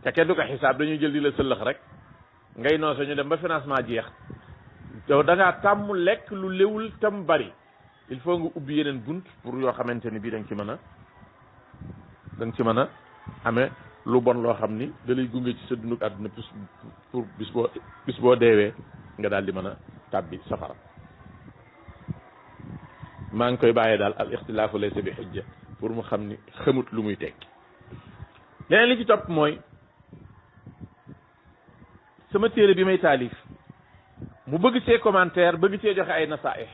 te kenn du ko xisaab dañuy jël di la sëllëx rek ngay noose ñu dem ba financement jeex yow da ngaa tàmm lekk lu léwul tam bari il faut nga ubbi yeneen bunt pour yoo xamante ni bii da nga ci mën a amee lu bon loo xam ni da lay gunge ci sa dunduk àdduna pour bis boo deewee nga daal di mën a tàbbi safara maa ngi koy bàyyee daal al ixtilaafu laysa bi xujja pour mu xam ni xamut lu muy tekki leneen li ci topp mooy sama téere bi may taalif mu bëgg see commentaire bëgg see joxe ay nasaih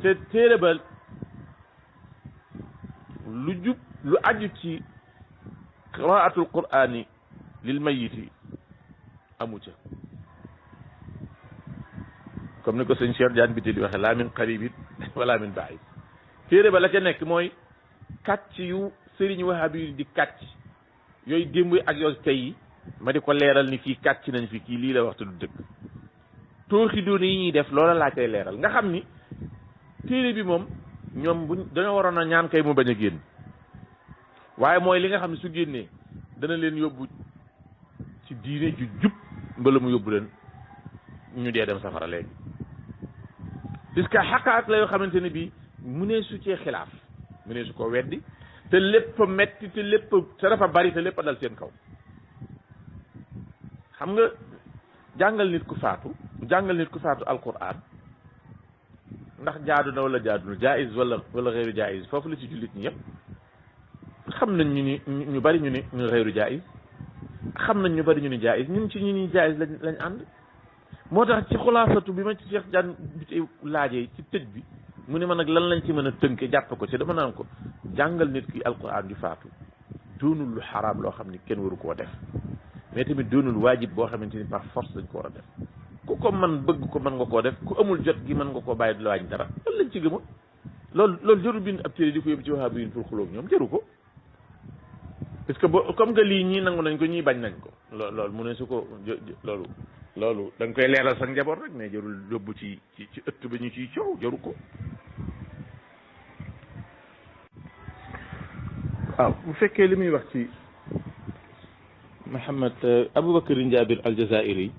te téere ba lu jub lu aju ci qiraatul qur'ani lil mayiti amu ca comme ni ko sëñ Cheikh Diagne bi di waxe laa min qaribin wala min baid téere ba la ca nekk mooy kàcc yu sëriñ wahabi yu di kàcc yooyu démb ak yooyu tey yi ma di ko leeral ni fii kàcc nañ fi kii lii la waxtu du dëgg tooxi doone yi ñuy def loola laa koy leeral nga xam ni téere bi moom ñoom buñ dañoo waroon a ñaan kay mu bañ a génn waaye mooy li nga xam ne su génnee dana leen yóbbu ci diine ju jub mbala mu yóbbu leen ñu dee dem safara léegi puisque xaqaat la yoo xamante ne bii mu ne su cee xilaaf mu ne su ko weddi te lépp metti te lépp te dafa bari te lépp a dal seen kaw xam nga jàngal nit ku faatu alquran ndax jaadu na wala jaadul jaiz wala xeeru jaiz foofu la ci jullit ñi yëpp xam nañ ñu bari ñu ni ñu xeeru jaiz xam nañ ñu bari ñu ni jaiz ñun ci ñu ni jaiz lañ ànd moo tax ci xulaasatu bi ma ci Cheikh Diagne bi tey laajee ci tëj bi mu ne ma nag lan lañ ci mën a tënke jàpp ko ci dama naan ko jàngal nit ki alquran di faatu doonul lu xaraam loo xam ni kenn waru koo def mais tamit doonul waajib boo xamante ni par force dañ ko war a def ku ko man bëgg ko mën nga koo def ku amul jot gi mën nga koo bàyyi du la wàññi dara loolu lañ ci gëmul loolu jëru bind ab téere di ko yóbbu ci waxaa biin pour xulóog ñoom jëru ko parce que bo comme que lii ñii nangu nañ ko ñii bañ nañ ko loolu mu ne su ko loolu da nga koy leeral sax njaboot rek mais jarul yóbbu ci ëtt ba ñu ciy coow jaru ko waaw bu fekkee li muy wax ci Mouhamed Aboubacar Ndiabir Aljazairi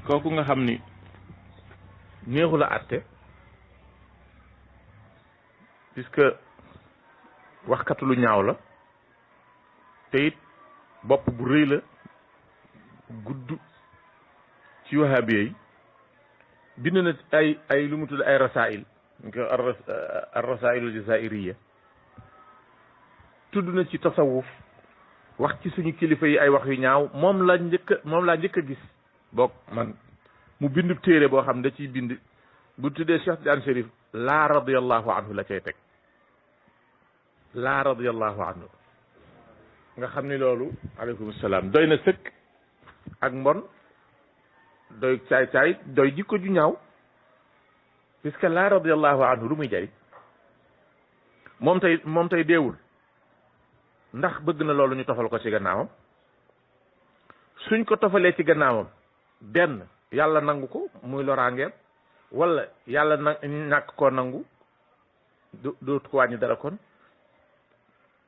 kooku nga xam ni neexu la àtte puisque waxkatu lu ñaaw la te it bopp bu rëy la gudd ci wahabiya yi bind na ay lu mu tudd ay rasail ar rasail al jazairiya tudd na ci tasawuf wax ci suñu kilifa yi ay wax yu ñaaw moom laa njëkk a gis boog man mu bindu téere boo xam da ciy bind bu tuddee Cheikh Tidiane Chérif laa radiyallahu anhu la cay teg laa radiyallahu anhu nga xam ni loolu aleykum salaam doy na sëkk ak mbon doy caay-caay doy jikko ju ñaaw puisque laa radiyallahu anhu lu muy jariñ moom tey deewul ndax bëgg na loolu ñu tofal ko ci gannaawam suñ ko tofalee ci gannaawam benn yàlla nangu ko muy loraangeem wala yàlla ñàkk koo nangu dootu ko wàññi dara kon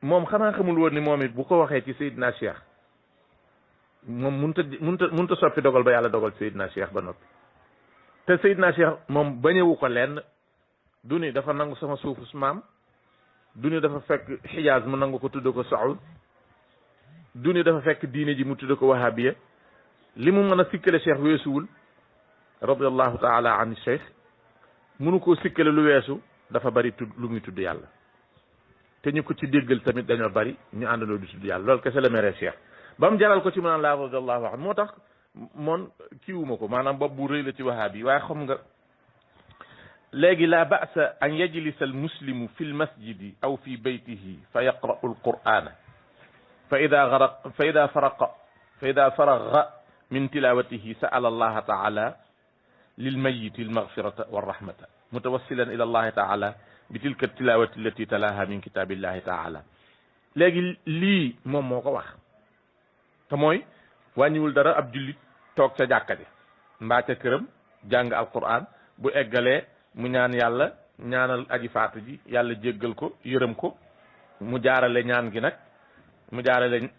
moom xanaa xamul woon ni moom it bu ko waxee ci Seydina Cheikh moom munta soppi dogal ba yàlla dogal Seydina Cheikh ba noppi te Seydina Cheikh moom bañewu ko lenn du ni dafa nangu sama suufu maam du ni dafa fekk Xijaaz mu nangu ko tudde ko Saoud du ni dafa fekk diine ji mu tudde ko wahabiya li mu mën a sikkale Cheikh weesuwul radiallahu taala an Cheikh munu koo sikkale lu weesu dafa bari lu muy tudd yàlla te ñu ko ci déggal tamit dañoo bari ñu àndandoo di tudd yàlla loolu kese la mere Cheikh ba mu jaral ko ci mu naan laa radiallahu anhu moo tax moon kiiwuma ko maanaam bopp bu rëy la ci wahabi waaye xam nga léegi la ba'sa an yajlisa almuslimu fi lmasjidi aw fi baytihi fa yaqra'u alqur'ana fa ida faraga min tilawatihi sa'ala allaha taala lilmayiti almaghfirata warrahmata mutawassilan ila allahi taala bi tilka tilawati allati talaha min kitabillahi taala léegi lii moom moo ko wax te mooy wàññiwul dara ab jullit toog ca jàkka ji mbaa ca këram jàng alquran bu eggalee mu ñaan yàlla ñaanal aji faatu ji yàlla jéggal ko yërëm ko mu jaarale ñaan gi nag mu jaarale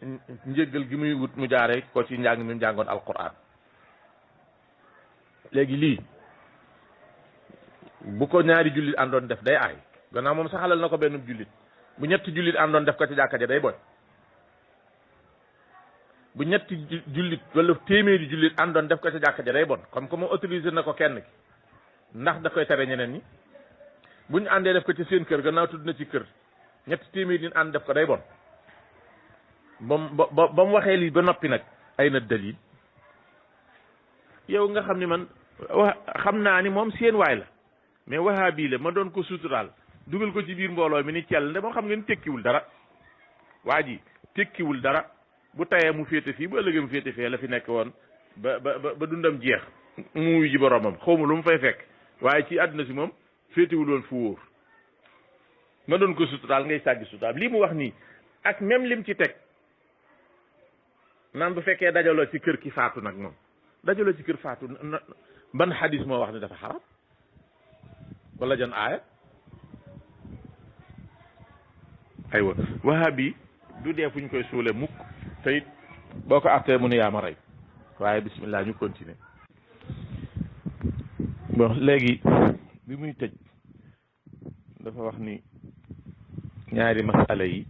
njéggal gi muy wut mu jaare ko ci njàng mi mu jàngoon alquran léegi lii bu ko ñaari jullit àndoon def day aay gannaaw moom saxalal na ko benn jullit bu ñetti jullit àndoon def ko ci jàkka ja day boy bu ñetti jullit wala téeméeri jullit àndoon def ko ci jàkka ja day bon comme que moom autorisé na ko kenn ki ndax da koy tere ñeneen ñi bu ñu àndee def ko ci seen kër gannaaw tudd na ci kër ñetti téeméeri nit ànd def ko day bon ba mu waxee lii ba noppi nag ay na dalil yow nga xam ni man xam naa ni moom seen waay la mais wahabi la ma doon ko suturaal dugal ko ci biir mbooloo mi ni cell nde moo xam ngeen tekkiwul dara waa ji tekkiwul dara bu tayee mu féete fii bu ëllëgee mu féete fee la fi nekk woon ba dundam jeex mu wuyu ji boromam xaw ma lu mu fay fekk waaye ci àdduna si moom féetewul woon fu wóor nga doon ko suturaal ngay sàggi suturaal lii mu wax nii ak même lim ci teg naan bu fekkee dajaloo ci kër ki faatu nag moom dajaloo ci kër faatu ban xadis moo wax ne dafa xaram wala jan aaya aywa wahabi du dee fu ñu koy suule mukk te it boo ko attee mu ne yaa ma rey waaye bismillah ñu continuer bon léegi bi muy tëj dafa wax ni ñaari masala yi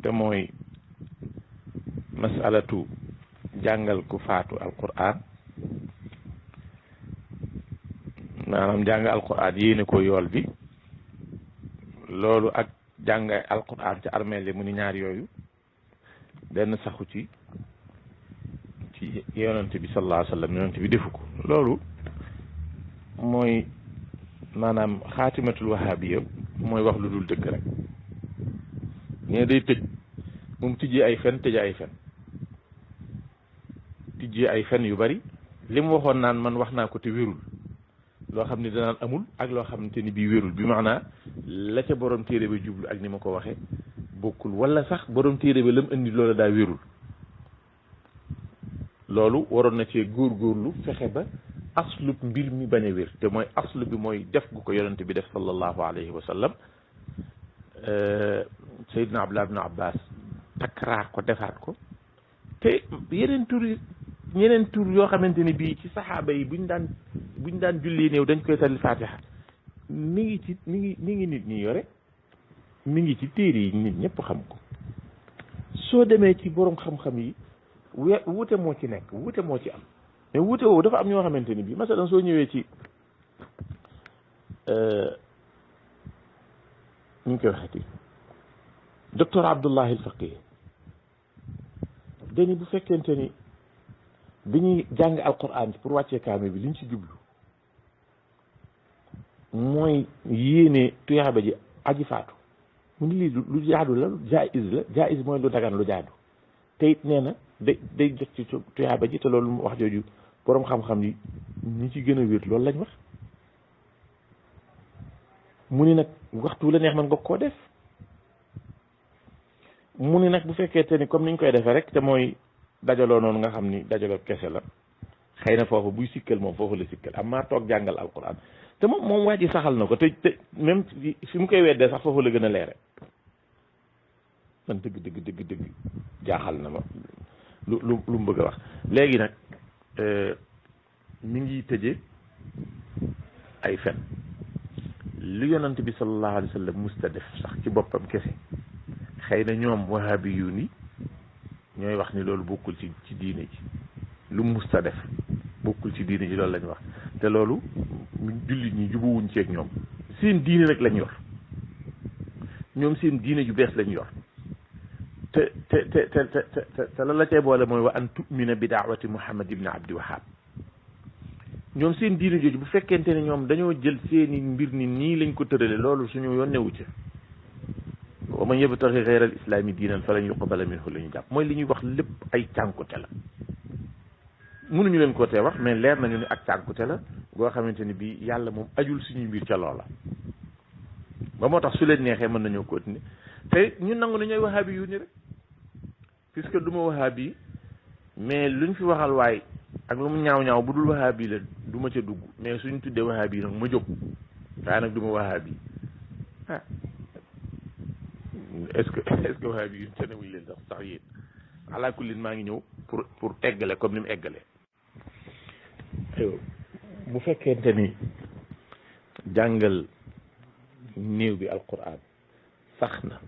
te mooy masalatu jàngal ku faatu alquran maanaam jàng alquran yéene ko yool bi loolu ak jàng alquran ci armeel yi mu ni ñaar yooyu benn saxu ci yonent bi sallallahu alayhi wa sallam yonent bi defu ko loolu mooy maanaam xaatimatul wahabiya mooy wax lu dul dëgg rek ñee day tëj moom tijjee ay fen tëj ay fen tijjee ay fen yu bari li mu waxoon naan man wax naa ko te wérul loo xam ne danaan amul ak loo xamante ni bii wérul bi maanaa la ca borom téere ba jublu ak ni ma ko waxee bokkul wala sax borom téere ba lam indi loola daa wérul loolu waroon na cee góorgóorlu fexe ba aslub mbir mi bañ a wér te mooy aslu bi mooy def gu ko yonent bi def sallallahu alayhi wa sallam Seydina Abdullah ibn Abbas takkaraat ko defaat ko te yeneen tur yoo xamante ni bii ci saxaaba yi buñ daan julli néew dañ koy tali fatiha mi ngi nit ñi yore mi ngi ci téere yi nit ñëpp xam ko soo demee ci borom xam-xam yi wuute moo ci nekk wuute moo ci am mais wuute woowu dafa am ñoo xamante ni bii masalan soo ñëwee ci ñu ngi koy waxati docteur Abdullah al Faqih dani bu fekkente ni bi ñuy jàng alquran pour wàccee kaame bi liñ ci jublu mooy yéene tuyaaba ji aji faatu mu ni lii lu jaadu la jaiz mooy lu dagan lu jaadu te it nee na day jot ci tuyaaba ji te loolu wax jooju boroom xam-xam yi ñi ci gën a wér loolu lañ wax mu ni nag waxtu la neex man nga koo def mu ni nag bu fekkee te ni comme niñ koy defee rek te mooy dajaloo noonu nga xam ni dajaloo kese la xëy na foofu buy sikkal moom foofu la sikkal am maa toog jàngal alquran te moom waa ji saxal na ko te même fi mu koy weddee sax foofu la gën a leere man dëgg jaaxal na ma lu mu bëgg a wax léegi nag mi ngi tëje ay fen li yonent bi sallallahu alayhi wa sallam musta def sax ci boppam kese xëy na ñoom wahabi yu ni ñooy wax ni loolu bokkul ci diine ji lu musta def bokkul ci diine ji loolu lañ wax te loolu jullit ñi jubuwuñ ceeg ñoom seen diine rek lañ yor ñoom seen diine ju bees lañ yor te la la cay boole mooy wa an tumina bi daawati Muhammad ibn Abdi Wahab ñoom seen diine jooju bu fekkente ne ñoom dañoo jël seeni mbir ni nii lañ ko tërale loolu suñu yoon newu ci wa man yabtaxi gayra al islami diinan falan yuqbala minhu la ñu jàpp mooy li ñuy wax lépp ay cànkute la mënuñu leen ko tee wax mais leer nañu ne ak cànkute la goo xamante ni bii yàlla moom ajul suñuy mbir ca loola ba moo tax su leen neexee mën nañoo continuer te ñun nangu na ñooy wahabi yu ni rek puisque du ma wahabi mais luñ fi waxal waay ak lu mu ñaaw bu dul wahabi la du ma ca dugg mais suñ tuddee wahabi nag ma jóg waaye nag du ma wahabi ah est-ce que wahabi yu te newuñ leen sax yéen ala kullin maa ngi ñëw pour eggale comme ni mu eggalee bu fekkente ni jàngal néew bi alquran sax na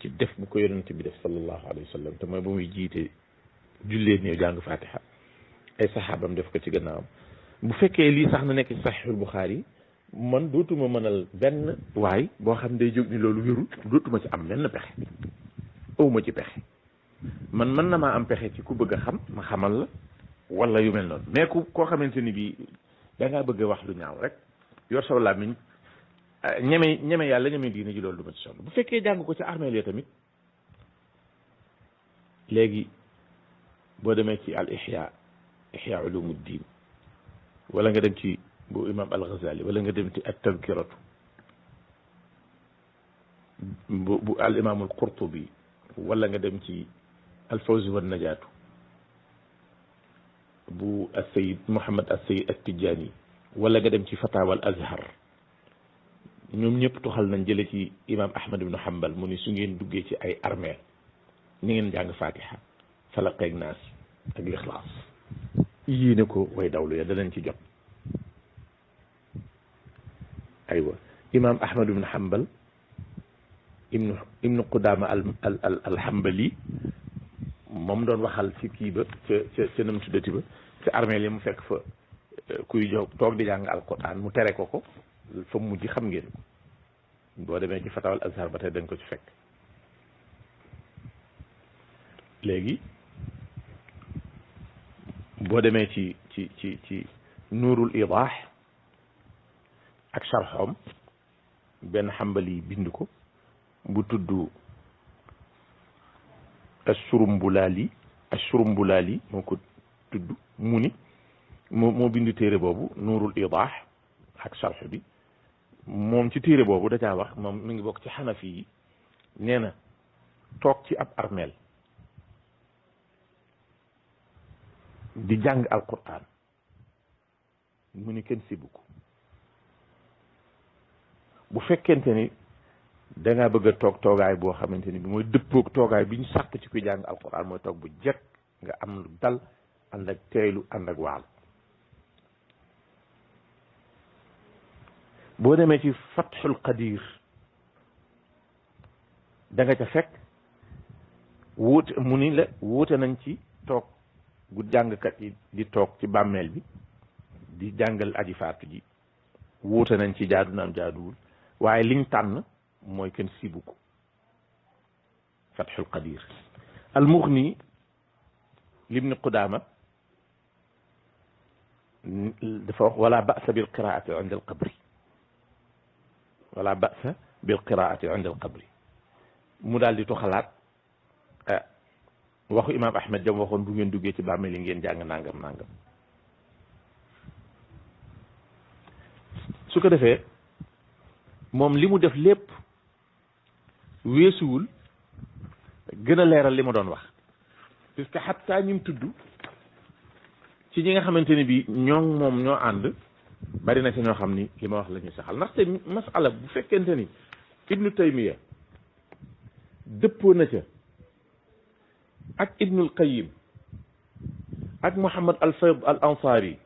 ci def bu ko yonent bi def sallallahu alayhi wa sallam te mooy ba muy jiite jullee néew jàng fatiha ay saxaabam def ko ci gannaawam bu fekkee lii sax na nekk ci saxiixul Buxaari man dootuma mënal benn waay boo xam day jóg ni loolu wérul dootuma ci am benn pexe awma ci pexe man mën na maa am pexe ci ku bëgg a xam ma xamal la wala yu mel noonu mais koo xamante ni bii da ngaa bëgg a wax lu ñaaw rek yor saw làmmiñ ñeme yàlla ñeme diine ji loolu du ma ci sonn bu fekkee jàng ko ci armeel ya tamit léegi boo demee ci al ihya ulumuddin wala nga dem ci bu imam al Ghazali wala nga dem ci at tadkiratu bu al imam al Qurtubi wala nga dem ci al fawzi wan najaatu bu al sayid Muhammad al sayid al Tijani wala nga dem ci fatawa al Azhar ñoom ñëpp toxal nañ jële ci imam Ahmad ibn Hanbal mu ni su ngeen duggee ci ay armeel ni ngeen jàng fatiha falaqeeg naas ak lixlaas yéene ko way dawlu ya danañ ci jot aywa imam Ahmad ibn Hanbal ibnu Qudama al Hanbali moom doon waxal ci kii ba ca nam tuddati ba ci armeel yi mu fekk fa kuy jox toog di jàng alquran mu tere ko fa mujj xam ngeen boo demee ci fatawal azhar ba tey dañ ko ci fekk léegi boo demee ci nuurul idah ak sharxom benn xambali bind ko bu tudd ashurumbulaali moo ko tudd mu ni moo bind téere boobu nuurul idah ak sharx bi moom ci téere boobu da caa wax moom mi ngi bokk ci xanafi yi nee na toog ci ab armeel di jàng alquran mu ni kenn sibu ko bu fekkente ni da ngaa bëgg a toog toogaay boo xamante ni bi mooy dëppoog toogaay bi ñu sàkk ci kuy jàng alquran mooy toog bu jekk nga am lu dal ànd ak teeylu ànd ak waal boo demee ci Fathul Qadir da nga ca fekk wuute mu ni la wuute nañ ci toog gu jàngkat yi di toog ci bàmmeel bi di jàngal aji faatu ji wuute nañ ci jaadu naam jaaduwul waaye liñ tànn mooy kenn sibu ko Fathul Qadir al Mughni libni Qudama dafa wax wala ba'sa bil qiraati inda al qabri wala ba'sa bil qiraati inda al qabri mu daal di toxalaat waxu imam Ahmed jam waxoon bu ngeen duggee ci bàmmeel yi ngeen jàng nangam nangam su ko defee moom li mu def lépp weesuwul gën a leeral li ma doon wax puisque xatta ñim tudd ci ñi nga xamante ni bi moom ñoo ànd bari na ci ñoo xam ni li ma wax la ñuy saxal ndaxte masala bu fekkente ni ibnu taymiya dëppoo na ca ak ibnul qayyim ak muhammad al fayd al ansari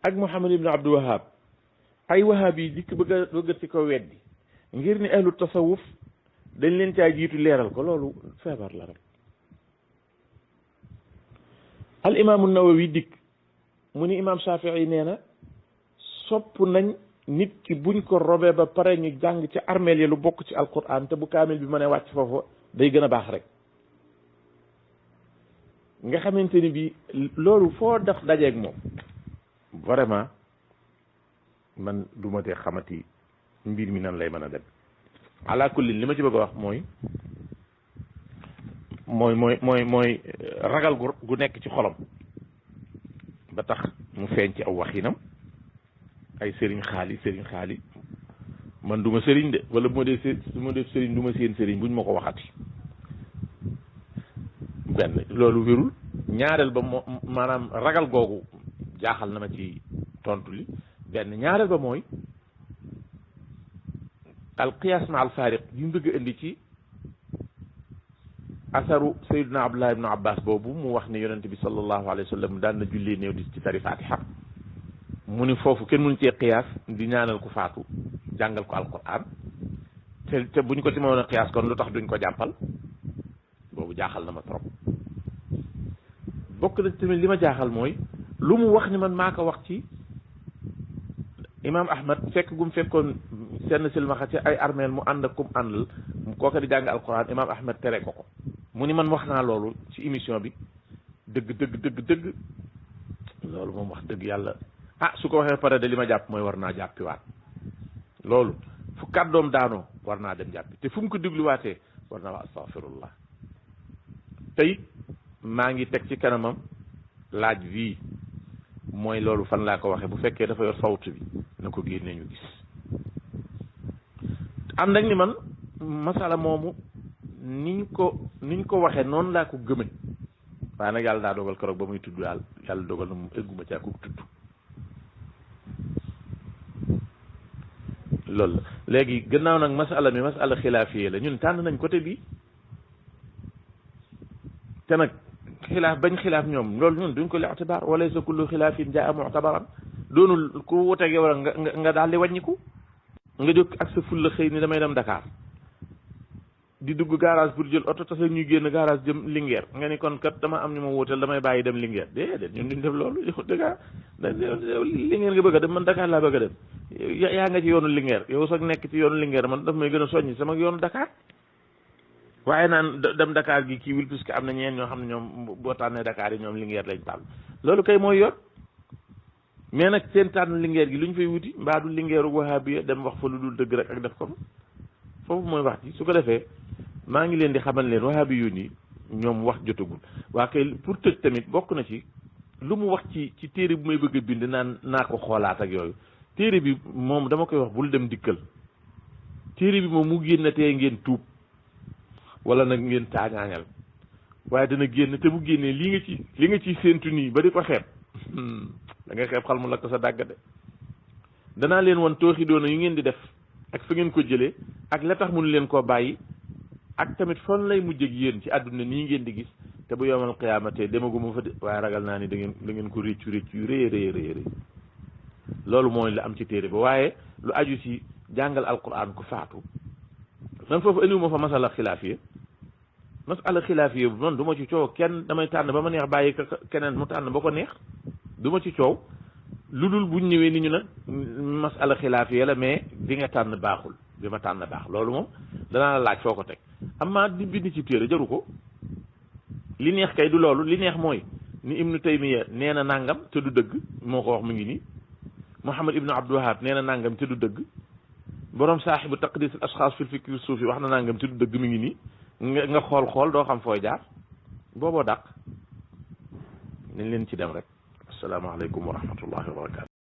ak muhammad ibnu abdul wahab ay wahab yi dikk bëgg ci ko weddi ngir ni ahlu tasawuf dañ leen caa jiitu leeral ko loolu feebar la rek al imaamu nawawi dikk mu ni imaam shafii nee na sopp nañ nit ki buñ ko robee ba pare ñu jàng ci armeel yi lu bokk ci alquran te bu kaamil bi mën a wàcc foofu day gën a baax rek nga xamante ni bi loolu foo def dajeeg moom vraiment man du ma tee xamati mbir mi nan lay mën a dem ala kulli li ma ci bëgg a wax mooy ragal gu nekk ci xolam ba tax mu feeñ ci aw waxinam ay sëriñ xaali man du ma sëriñ de wala bu ma def sëriñ du ma seen sëriñ buñ ma ko waxati benn loolu wérul ñaareel ba maanaam ragal googu jaaxal na ma ci tontu li benn ñaareel ba mooy al qiyaas ma al faariq yi mu bëgg a indi ci asaru sayyidina abdullah ibnu abbas boobu mu wax ne yonente bi sallallahu alayhi wa sallam daan na jullee néew di ci tari fatiha mu ni foofu kenn mënu cee qiyaas di ñaanal ko faatu jàngal ko alquran te buñ ko ci mënoon a qiyaas kon lu tax duñ ko jàppal boobu jaaxal na ma trop bokk na tamit li ma jaaxal mooy lu mu wax ni man maa ko wax ci imam ahmad fekk gum fekkoon seen silmaxa ci ay armeel mu ànd ak kum àndal kooka di jàng alquran imam ahmad tere ko mu ni man wax naa loolu ci émission bi dëgg loolu moom wax dëgg yàlla su ko waxee pare de li ma jàpp mooy war naa jàppiwaat loolu fu kàddoom daanoo war naa dem jàppi te fu mu ko dégluwaatee war naa wax astaghfirullah tey maa ngi teg ci kanamam laaj bii mooy loolu fan laa ko waxee bu fekkee dafa yor sawtu bi na ko génnee ñu gis ànd ak ni man masala moomu niñ ko waxee noonu laa ko gëme waaye nag yàlla daa dogal keroog ba muy tudd daal yàlla dogal na mu egguma caa ko tudd loolu la léegi gannaaw nag masala xilaafiyee la ñun tànn nañ côté bi te nag bañ xilaaf ñoom loolu ñun duñ ko li itibaar wala sa kullu xilaafin jaa mu'tabaran doonul ku wuteeg yow nga daal di wàññiku nga jóg ak sa fulla xëy ni damay dem Dakar di dugg garage pour jël oto tase ñuy génn garage jëm Linguère nga ni kon kat dama am ñu ma wóotal damay bàyyi dem Linguère déedéet ñun duñ def loolu yow Dakar Linguère nga bëgg a dem man Dakar laa bëgg a dem yaa nga ci yoonu Linguère yow sax nekk ci yoonu Linguère man daf may gën a soññi sama yoonu Dakar waaye naan dem Dakar gi kii wil puisque am na ñeen ñoo xam ne ñoom boo tànnee Dakar yi ñoom Linguère lañ tànn loolu kay mooy yoon mais nag seen tànn Linguère gi lu ñu fay wuti mbaa du Linguère wahabiya dem wax fa lu dul dëgg rek ak def ko foofu mooy wax ji su ko defee maa ngi leen di xamal leen wahabi yu ni ñoom wax jotagul waa kay pour tëj tamit bokk na ci lu mu wax ci téere bu may bëgg a bind naa ko xoolaat ak yooyu téere bi moom dama koy wax bul dem dikkal téere bi moom mu génn tee ngeen tuub wala nag ngeen taañaañal waaye dana génn te bu génnee li nga ciy séentu nii ba di ko xeeb da nga xeeb xal mu lakk sa dàgg de danaa leen wan tooxi doona yu ngeen di def ak fa ngeen ko jëlee ak la tax mënu leen koo bàyyi ak tamit fan lay mujj ak yéen ci àdduna nii ngeen di gis te bu yowmal qiyaamate demaguma fa de waaye ragal naa ni da ngeen ko réccu yu rëy loolu mooy la am ci téere ba waaye lu aju ci jàngal alquran ku faatu man foofu indiwuma fa masala xilaafiya man du ma ci coow kenn damay tànn ba ma neex bàyyi keneen mu tànn ba ko neex du ma ci coow lu dul buñ ñëwee ni ñu nag masala xilaafiya la mais bi nga tànn baaxul bi ma tànn baax loolu moom danaa la laaj foo ko teg amma di bind ci téere jaru ko li neex kay du loolu li neex mooy ni ibnu taymiya nee na nangam te du dëgg moo ko wax mu ngi nii muhammad ibnu abdul wahab nee na nangam te du dëgg borom saaxibu taqdis al ashxaas fil fikri suufi wax na nangam te du dëgg mi ngi nii nga xool doo xam fooy jaar booboo dàq nañ leen ci dem rek asalaamaaleykum wa rahmatullahi wa barakatu